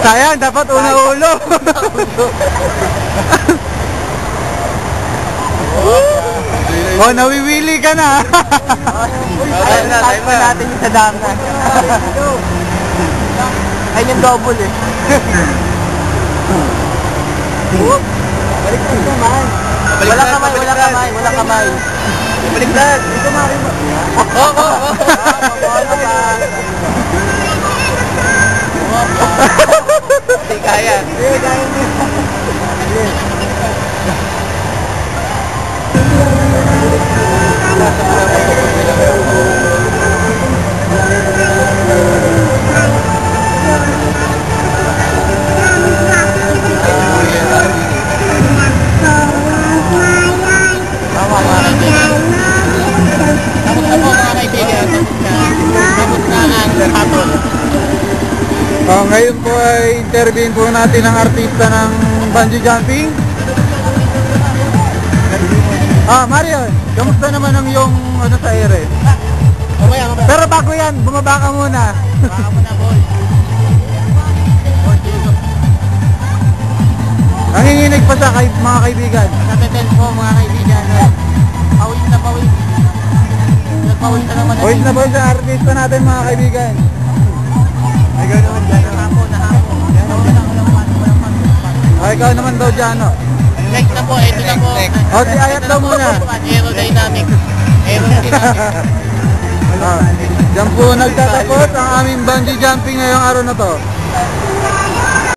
Sayang, dapat una ulo. Oh, nawiwili ka na. Ayun na, tayo pa natin yung sa dagat. Ayun yung double eh. Baliktad naman. Wala kamay, wala kamay, wala kamay. Baliktad. Ito mari mo. Oo. Hindi kaya. Hindi kaya niya. Ngayon po ay interviewin po natin ang artista ng bungee jumping. Mario, kamusta naman ang iyong sa ere? Pero bago yan, bumaba ka muna. Baka mo na, boy. Nanginginig pa sa mga kaibigan. Natatel po mga kaibigan. Pawis na pawis. Nagpawis na naman. Pawis na pawis sa artista natin mga kaibigan. Ay ganoon dyan. Nahapon. Ikaw naman daw dyan, no? Next na po, ito na po. Si Ayat daw muna. Aerodynamic. Diyan po nagtatapos ang aming bungee jumping ngayong araw na to.